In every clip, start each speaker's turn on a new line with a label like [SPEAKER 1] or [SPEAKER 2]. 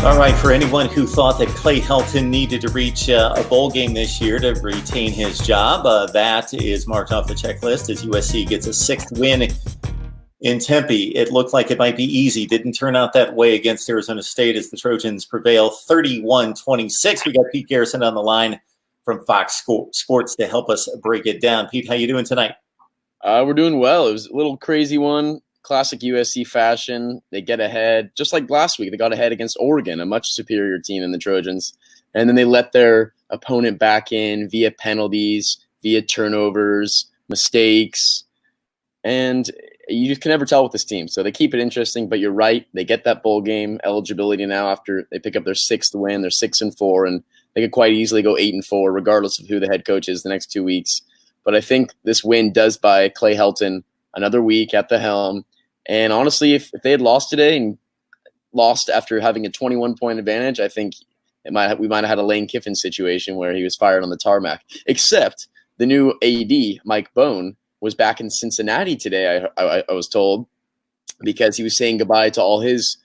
[SPEAKER 1] All right, for anyone who thought that Clay Helton needed to reach a bowl game this year to retain his job, that is marked off the checklist as USC gets a sixth win in Tempe. It looked like it might be easy. Didn't turn out that way against Arizona State as the Trojans prevail 31-26. We got Pete Garrison on the line from Fox Sports to help us break it down. Pete, how you doing tonight?
[SPEAKER 2] We're doing well. It was a little crazy one. Classic USC fashion. They get ahead, just like last week. They got ahead against Oregon, a much superior team than the Trojans. And then they let their opponent back in via penalties, via turnovers, mistakes. And you can never tell with this team. So they keep it interesting, but you're right. They get that bowl game eligibility now after they pick up their sixth win. They're 6-4, and they could quite easily go 8-4, regardless of who the head coach is the next 2 weeks. But I think this win does buy Clay Helton another week at the helm. And honestly, if they had lost today and lost after having a 21-point advantage, I think we might have had a Lane Kiffin situation where he was fired on the tarmac. Except the new AD, Mike Bone, was back in Cincinnati today, I was told, because he was saying goodbye to all his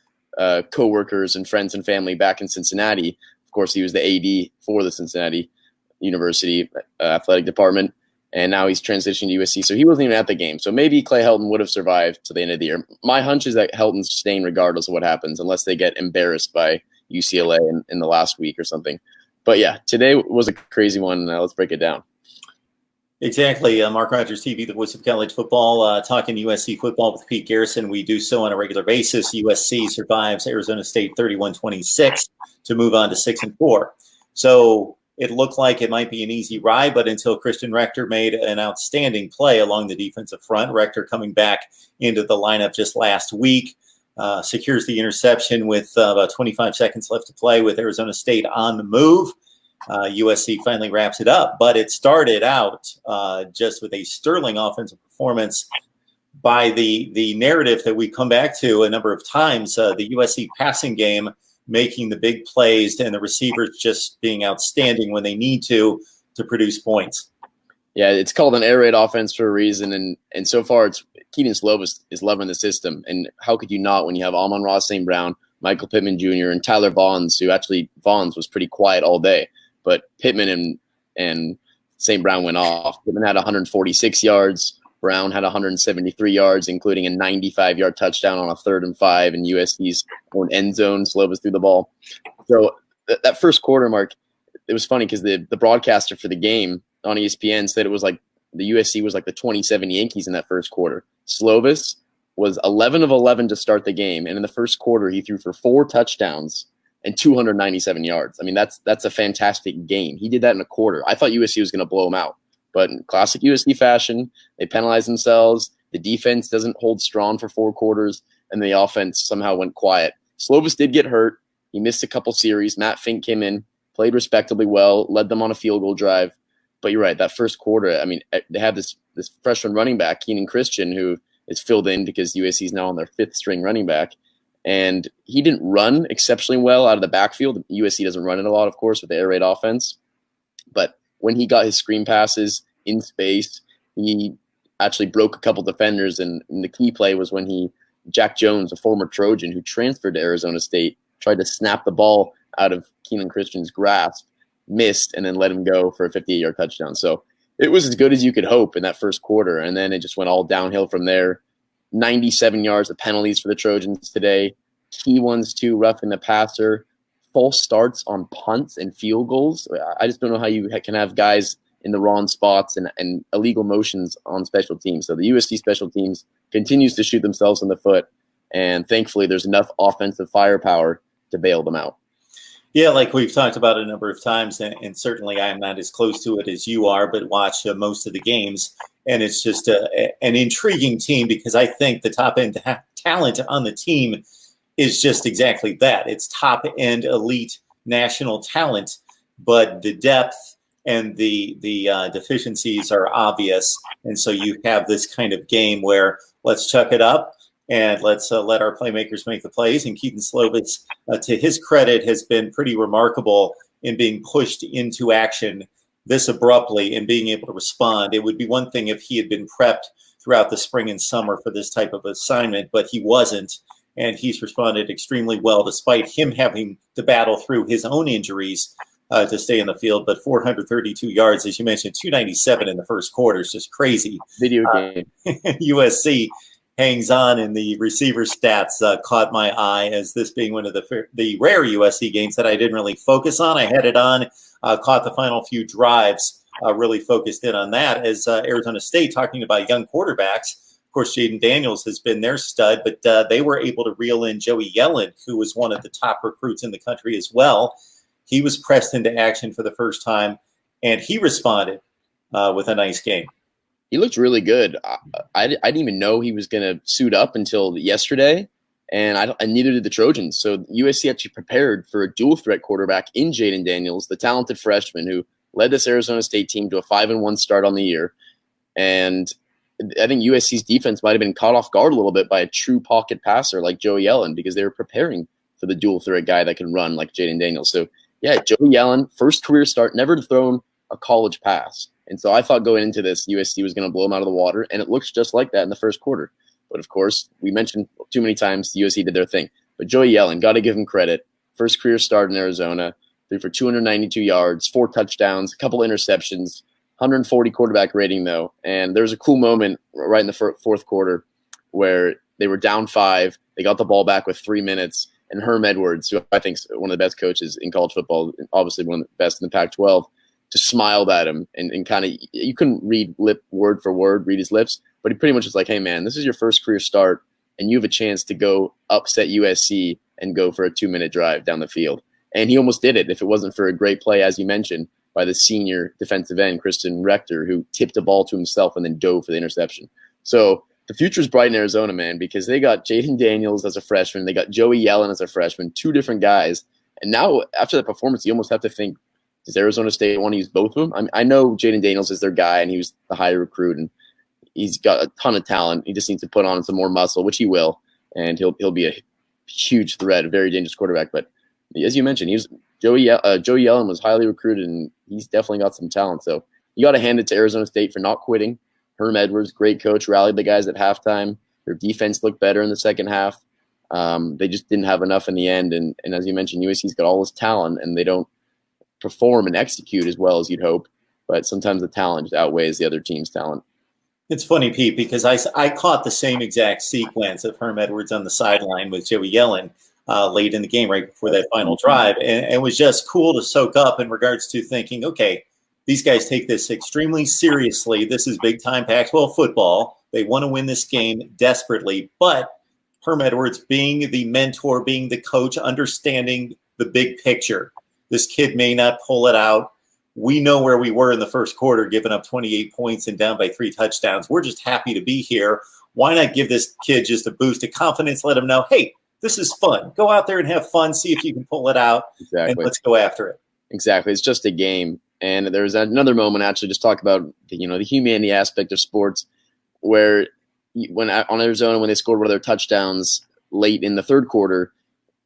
[SPEAKER 2] coworkers and friends and family back in Cincinnati. Of course, he was the AD for the Cincinnati University athletic department. And now he's transitioning to USC, so he wasn't even at the game. So maybe Clay Helton would have survived to the end of the year. My hunch is that Helton's staying regardless of what happens, unless they get embarrassed by UCLA in the last week or something. But yeah, today was a crazy one. Let's break it down.
[SPEAKER 1] Exactly. MarkRogersTV, the voice of college football, talking USC football with Pete Garrison. We do so on a regular basis. USC survives Arizona State 31-26 to move on to 6-4. So it looked like it might be an easy ride, but until Christian Rector made an outstanding play along the defensive front. Rector coming back into the lineup just last week, secures the interception with about 25 seconds left to play with Arizona State on the move. USC finally wraps it up, but it started out just with a sterling offensive performance by the narrative that we come back to a number of times, the USC passing game making the big plays and the receivers just being outstanding when they need to produce points.
[SPEAKER 2] Yeah, it's called an air raid offense for a reason, and so far it's Keaton Slovis is loving the system. And how could you not when you have Amon-Ra St. Brown, Michael Pittman Jr., and Tyler Vaughns, who actually Vaughns was pretty quiet all day, but Pittman and St. Brown went off. Pittman had 146 yards. Brown had 173 yards, including a 95-yard touchdown on a 3rd and 5 in USC's own end zone. Slovis threw the ball. So that first quarter, Mark, it was funny because the broadcaster for the game on ESPN said it was like the USC was like the 27 Yankees in that first quarter. Slovis was 11 of 11 to start the game, and in the first quarter he threw for 4 touchdowns and 297 yards. I mean, that's a fantastic game. He did that in a quarter. I thought USC was going to blow him out. But in classic USC fashion, they penalize themselves. The defense doesn't hold strong for 4 quarters, and the offense somehow went quiet. Slovis did get hurt. He missed a couple series. Matt Fink came in, played respectably well, led them on a field goal drive. But you're right, that first quarter, I mean, they have this freshman running back, Keenan Christian, who is filled in because USC is now on their 5th-string running back. And he didn't run exceptionally well out of the backfield. USC doesn't run it a lot, of course, with the air raid offense. But when he got his screen passes in space, he actually broke a couple defenders, and the key play was when Jack Jones, a former Trojan who transferred to Arizona State, tried to snap the ball out of Keenan Christian's grasp, missed, and then let him go for a 58-yard touchdown. So it was as good as you could hope in that first quarter, and then it just went all downhill from there. 97 yards of penalties for the Trojans today, key ones too, roughing the passer, false starts on punts and field goals. I just don't know how you can have guys in the wrong spots and illegal motions on special teams. So the USC special teams continues to shoot themselves in the foot, and thankfully there's enough offensive firepower to bail them out.
[SPEAKER 1] Yeah, like we've talked about a number of times, and certainly I am not as close to it as you are, but watch most of the games, and it's just an intriguing team because I think the top-end talent on the team is just exactly that. It's top-end elite national talent, but the depth and the deficiencies are obvious. And so you have this kind of game where let's chuck it up and let's let our playmakers make the plays. And Keaton Slovis, to his credit, has been pretty remarkable in being pushed into action this abruptly and being able to respond. It would be one thing if he had been prepped throughout the spring and summer for this type of assignment, but he wasn't. and he's responded extremely well despite him having to battle through his own injuries to stay in the field. But 432 yards, as you mentioned, 297 in the first quarter is just crazy.
[SPEAKER 2] Video game.
[SPEAKER 1] USC hangs on, and the receiver stats caught my eye as this being one of the rare USC games that I didn't really focus on. I had it on, caught the final few drives, really focused in on that as Arizona State, talking about young quarterbacks. Of course, Jaden Daniels has been their stud, but they were able to reel in Joey Yellen, who was one of the top recruits in the country as well. He was pressed into action for the first time, and he responded with a nice game.
[SPEAKER 2] He looked really good. I didn't even know he was going to suit up until yesterday, and neither did the Trojans. So USC actually prepared for a dual threat quarterback in Jaden Daniels, the talented freshman who led this Arizona State team to a 5-1 start on the year. And I think USC's defense might have been caught off guard a little bit by a true pocket passer like Joey Yellen, because they were preparing for the dual threat guy that can run like Jaden Daniels. So yeah, Joey Yellen, first career start, never thrown a college pass. And so I thought going into this, USC was going to blow them out of the water, and it looks just like that in the first quarter. But of course, we mentioned too many times USC did their thing. But Joey Yellen, got to give him credit. First career start in Arizona, threw for 292 yards, 4 touchdowns, a couple interceptions, 140 quarterback rating though. And there was a cool moment right in the fourth quarter where they were down 5. They got the ball back with 3 minutes. And Herm Edwards, who I think is one of the best coaches in college football, obviously one of the best in the Pac-12, just smiled at him and kind of, you couldn't read word for word, read his lips, but he pretty much was like, hey man, this is your first career start and you have a chance to go upset USC and go for a 2-minute drive down the field. And he almost did it if it wasn't for a great play, as you mentioned, by the senior defensive end, Christian Rector, who tipped a ball to himself and then dove for the interception. So the future's bright in Arizona, man, because they got Jaden Daniels as a freshman. They got Joey Yellen as a freshman, 2 different guys. And now after that performance, you almost have to think, does Arizona State want to use both of them? I know Jaden Daniels is their guy, and he was the higher recruit, and he's got a ton of talent. He just needs to put on some more muscle, which he will, and he'll be a huge threat, a very dangerous quarterback. But as you mentioned, Joey Yellen was highly recruited, and he's definitely got some talent. So you got to hand it to Arizona State for not quitting. Herm Edwards, great coach, rallied the guys at halftime. Their defense looked better in the second half. They just didn't have enough in the end. And as you mentioned, USC's got all this talent, and they don't perform and execute as well as you'd hope. But sometimes the talent just outweighs the other team's talent.
[SPEAKER 1] It's funny, Pete, because I caught the same exact sequence of Herm Edwards on the sideline with Joey Yellen late in the game, right before that final drive. And it was just cool to soak up in regards to thinking, okay, these guys take this extremely seriously. This is big-time Pac-12 football. They want to win this game desperately. But Herm Edwards, being the mentor, being the coach, understanding the big picture. This kid may not pull it out. We know where we were in the first quarter, giving up 28 points and down by 3 touchdowns. We're just happy to be here. Why not give this kid just a boost of confidence? Let him know, hey, this is fun. Go out there and have fun. See if you can pull it out. Exactly. And let's go after it.
[SPEAKER 2] Exactly. It's just a game. And there's another moment, actually, just talk about the humanity aspect of sports, where when on Arizona, when they scored one of their touchdowns late in the third quarter,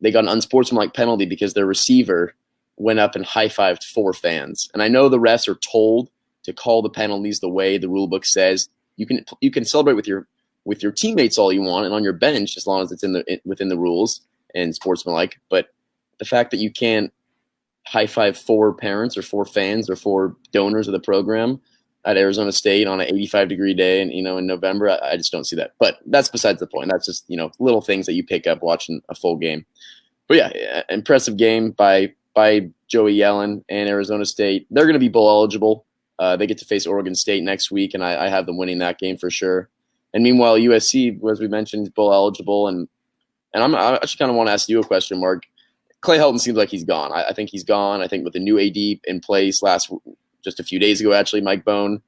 [SPEAKER 2] they got an unsportsmanlike penalty because their receiver went up and high-fived 4 fans. And I know the refs are told to call the penalties the way the rule book says. You can celebrate with your teammates all you want and on your bench as long as it's within the rules and sportsmanlike. But the fact that you can't high-five 4 parents or 4 fans or 4 donors of the program at Arizona State on an 85-degree day and in November, I just don't see that. But that's besides the point. That's just little things that you pick up watching a full game. But yeah, impressive game by Joey Yellen and Arizona State. They're going to be bowl eligible. They get to face Oregon State next week, and I have them winning that game for sure. And meanwhile, USC, as we mentioned, is bowl eligible. And I actually kind of want to ask you a question, Mark. Clay Helton seems like he's gone. I think he's gone. I think with the new AD in place just a few days ago, actually, Mike Bone,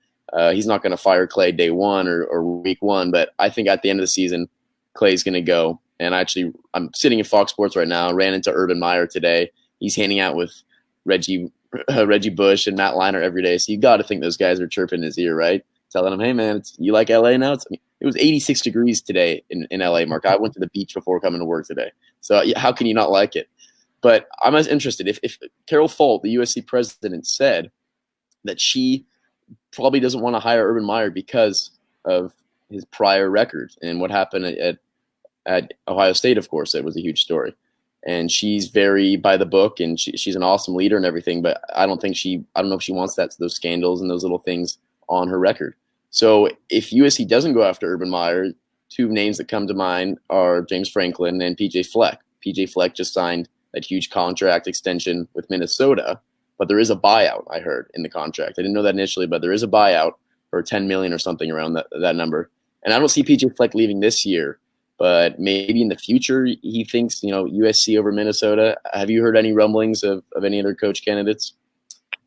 [SPEAKER 2] he's not going to fire Clay day 1 or week 1. But I think at the end of the season, Clay's going to go. And I'm sitting in Fox Sports right now. Ran into Urban Meyer today. He's hanging out with Reggie Bush and Matt Leinart every day. So you got to think those guys are chirping in his ear, right? Telling him, hey, man, you like LA now? It was 86 degrees today in LA, Mark. I went to the beach before coming to work today. So how can you not like it? But I'm as interested. If Carol Folt, the USC president, said that she probably doesn't want to hire Urban Meyer because of his prior record and what happened at at Ohio State, of course. It was a huge story. And she's very by the book, and she's an awesome leader and everything, but I don't know if she wants those scandals and those little things on her record. So if USC doesn't go after Urban Meyer, two names that come to mind are James Franklin and PJ Fleck. PJ Fleck just signed that huge contract extension with Minnesota, but there is a buyout, I heard, in the contract. I didn't know that initially, but there is a buyout for $10 million or something around that number. And I don't see PJ Fleck leaving this year, but maybe in the future he thinks, USC over Minnesota. Have you heard any rumblings of any other coach candidates?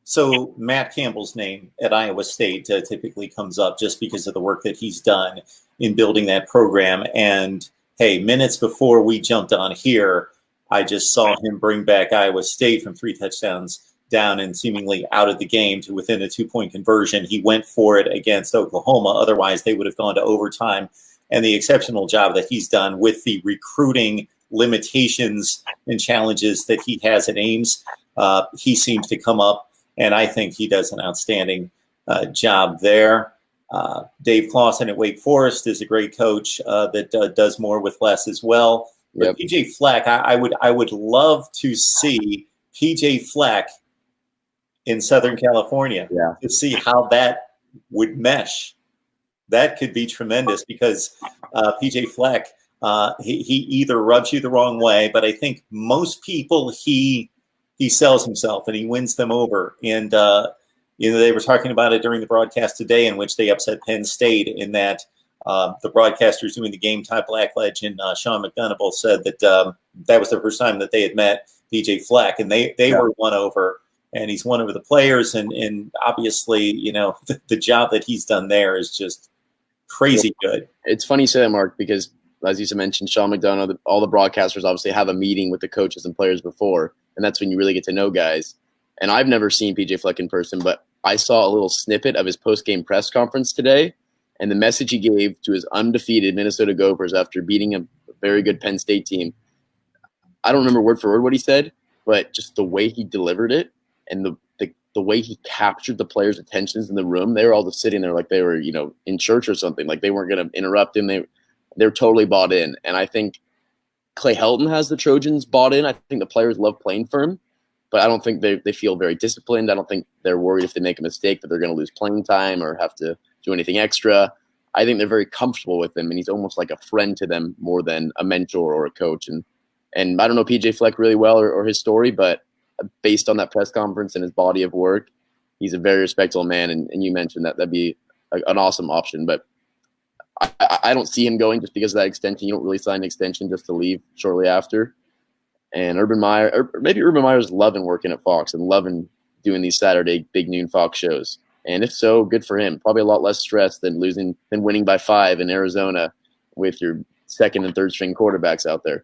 [SPEAKER 1] So Matt Campbell's name at Iowa State typically comes up just because of the work that he's done in building that program. And hey, minutes before we jumped on here, I just saw him bring back Iowa State from 3 touchdowns down and seemingly out of the game to within a 2-point conversion. He went for it against Oklahoma. Otherwise, they would have gone to overtime. And the exceptional job that he's done with the recruiting limitations and challenges that he has at Ames, he seems to come up, and I think he does an outstanding job there. Dave Clawson at Wake Forest is a great coach that does more with less as well. But yep. PJ Fleck, I would love to see PJ Fleck in Southern California to see how that would mesh. That could be tremendous because PJ Fleck, he either rubs you the wrong way, but I think most people he sells himself and he wins them over. And they were talking about it during the broadcast today, in which they upset Penn State, in that the broadcasters doing the Game Time Blackledge and Sean McDonough said that that was the first time that they had met PJ Fleck, and they were won over. And he's won over the players, and obviously, the job that he's done there is just crazy good.
[SPEAKER 2] It's funny you say that, Mark, because as you mentioned, Sean McDonough, all the broadcasters obviously have a meeting with the coaches and players before, and that's when you really get to know guys. And I've never seen PJ Fleck in person, but I saw a little snippet of his post-game press conference today, and the message he gave to his undefeated Minnesota Gophers after beating a very good Penn State team. I don't remember word for word what he said, but just the way he delivered it and the way he captured the players' attentions in the room, they were all just sitting there like they were, in church or something. Like they weren't going to interrupt him. They're totally bought in. And I think Clay Helton has the Trojans bought in. I think the players love playing for him, but I don't think they feel very disciplined. I don't think they're worried if they make a mistake that they're going to lose playing time or have to do anything extra. I think they're very comfortable with him, and he's almost like a friend to them more than a mentor or a coach. And I don't know PJ Fleck really well or his story, but based on that press conference and his body of work, he's a very respectable man. And you mentioned that'd be an awesome option, but I don't see him going just because of that extension. You don't really sign an extension just to leave shortly after. And Urban Meyer, or maybe Urban Meyer's loving working at Fox and loving doing these Saturday big noon Fox shows. And if so, good for him. Probably a lot less stress than winning by 5 in Arizona with your second and third string quarterbacks out there.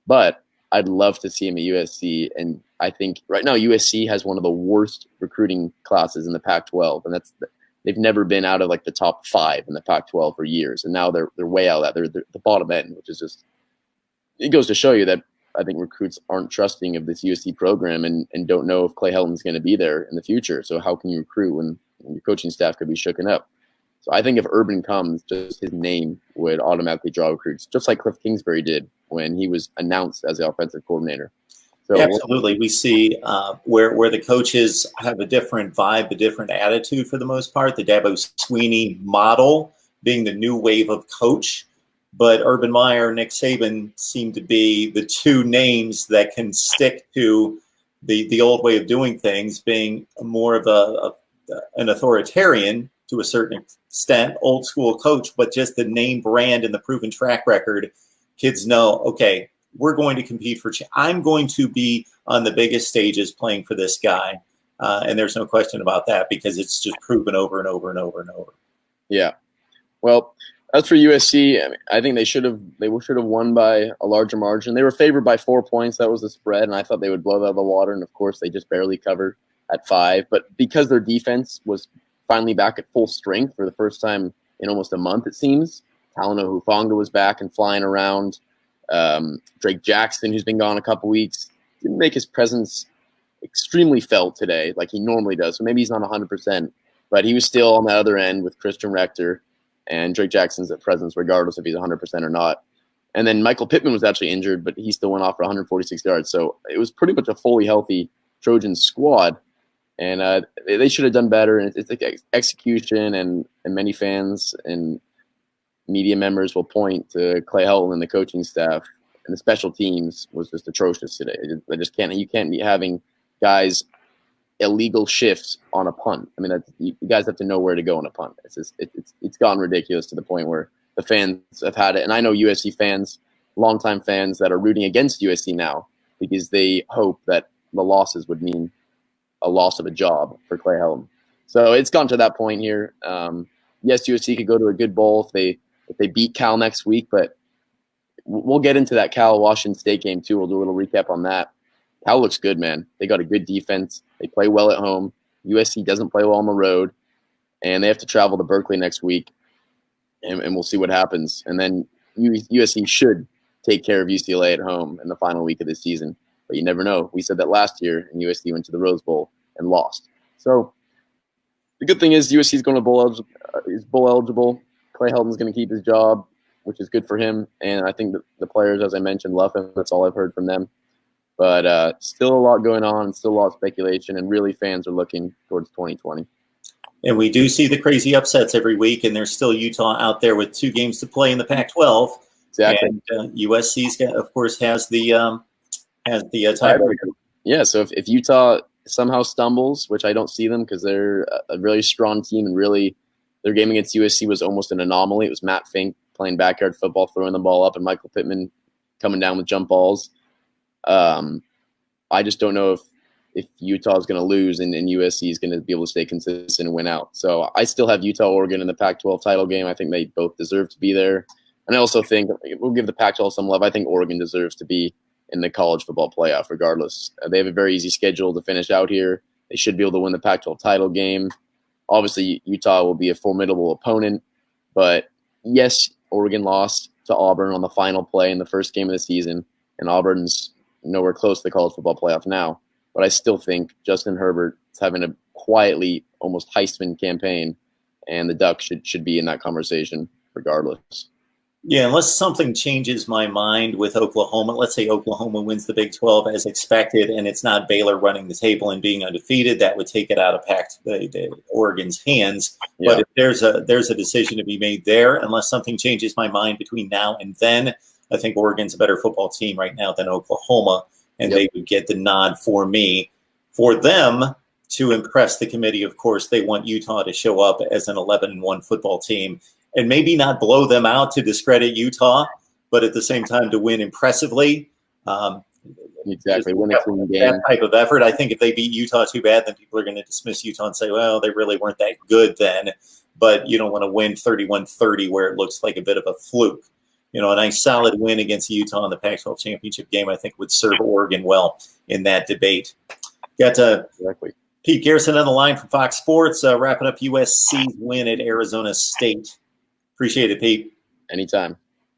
[SPEAKER 2] But I'd love to see him at USC. And I think right now USC has one of the worst recruiting classes in the Pac-12. And they've never been out of like the top 5 in the Pac-12 for years. And now they're way out of that. They're the bottom end, which is just, it goes to show you that I think recruits aren't trusting of this USC program and don't know if Clay Helton's going to be there in the future. So how can you recruit when your coaching staff could be shooken up? So I think if Urban comes, just his name would automatically draw recruits, just like Cliff Kingsbury did when he was announced as the offensive coordinator. So
[SPEAKER 1] absolutely. We see where the coaches have a different vibe, a different attitude for the most part. The Dabo Swinney model being the new wave of coach. But Urban Meyer, Nick Saban seem to be the two names that can stick to the old way of doing things, being more of an authoritarian to a certain extent, old school coach, but just the name brand and the proven track record. Kids know, okay, we're going to compete for. I'm going to be on the biggest stages playing for this guy, and there's no question about that because it's just proven over and over and over and over.
[SPEAKER 2] Yeah, well. As for USC, I think they should have won by a larger margin. They were favored by 4 points. That was the spread, and I thought they would blow that out of the water. And of course, they just barely covered at 5. But because their defense was finally back at full strength for the first time in almost a month, it seems. Talanoa Hufanga was back and flying around. Drake Jackson, who's been gone a couple weeks, didn't make his presence extremely felt today like he normally does. So maybe he's not 100%, but he was still on the other end with Christian Rector. And Drake Jackson's at presence, regardless if he's 100% or not. And then Michael Pittman was actually injured, but he still went off for 146 yards. So it was pretty much a fully healthy Trojans squad. And they should have done better. And it's like execution, and many fans and media members will point to Clay Helton and the coaching staff, and the special teams was just atrocious today. You can't be having guys illegal shifts on a punt. I mean, you guys have to know where to go on a punt. It's gotten ridiculous to the point where the fans have had it. And I know USC fans, longtime fans, that are rooting against USC now because they hope that the losses would mean a loss of a job for Clay Helton. So it's gone to that point here. Yes, USC could go to a good bowl if they beat Cal next week, but we'll get into that Cal-Washington State game too. We'll do a little recap on that. Cal looks good, man. They got a good defense. They play well at home. USC doesn't play well on the road, and they have to travel to Berkeley next week, and we'll see what happens. And then USC should take care of UCLA at home in the final week of the season. But you never know. We said that last year, and USC went to the Rose Bowl and lost. So the good thing is USC is going to is bowl eligible. Clay Helton's going to keep his job, which is good for him. And I think the players, as I mentioned, love him. That's all I've heard from them. But still a lot going on, still a lot of speculation, and really fans are looking towards 2020.
[SPEAKER 1] And we do see the crazy upsets every week, and there's still Utah out there with 2 games to play in the Pac-12.
[SPEAKER 2] Exactly.
[SPEAKER 1] And USC's, of course, has the tiebreaker.
[SPEAKER 2] Yeah, so if Utah somehow stumbles, which I don't see them because they're a really strong team, and really their game against USC was almost an anomaly. It was Matt Fink playing backyard football, throwing the ball up, and Michael Pittman coming down with jump balls. I just don't know if Utah is going to lose and USC is going to be able to stay consistent and win out. So I still have Utah-Oregon in the Pac-12 title game. I think they both deserve to be there. And I also think we'll give the Pac-12 some love. I think Oregon deserves to be in the college football playoff regardless. They have a very easy schedule to finish out here. They should be able to win the Pac-12 title game. Obviously, Utah will be a formidable opponent. But, yes, Oregon lost to Auburn on the final play in the first game of the season, and Auburn's nowhere close to the college football playoff now. But I still think Justin Herbert is having a quietly almost Heisman campaign, and the Ducks should be in that conversation regardless.
[SPEAKER 1] Yeah, unless something changes my mind with Oklahoma. Let's say Oklahoma wins the Big 12 as expected, and it's not Baylor running the table and being undefeated. That would take it out of Oregon's hands. Yeah. But if there's a decision to be made there, unless something changes my mind between now and then, I think Oregon's a better football team right now than Oklahoma, and they would get the nod for me. For them to impress the committee, of course, they want Utah to show up as an 11-1 football team. And maybe not blow them out to discredit Utah, but at the same time to win impressively.
[SPEAKER 2] Exactly, win a clean game.
[SPEAKER 1] That type of effort. I think if they beat Utah too bad, then people are going to dismiss Utah and say, well, they really weren't that good then. But you don't want to win 31-30 where it looks like a bit of a fluke. A nice solid win against Utah in the Pac-12 championship game, I think, would serve Oregon well in that debate. Got
[SPEAKER 2] exactly.
[SPEAKER 1] Pete Garrison on the line from Fox Sports, wrapping up USC's win at Arizona State. Appreciate it, Pete.
[SPEAKER 2] Anytime.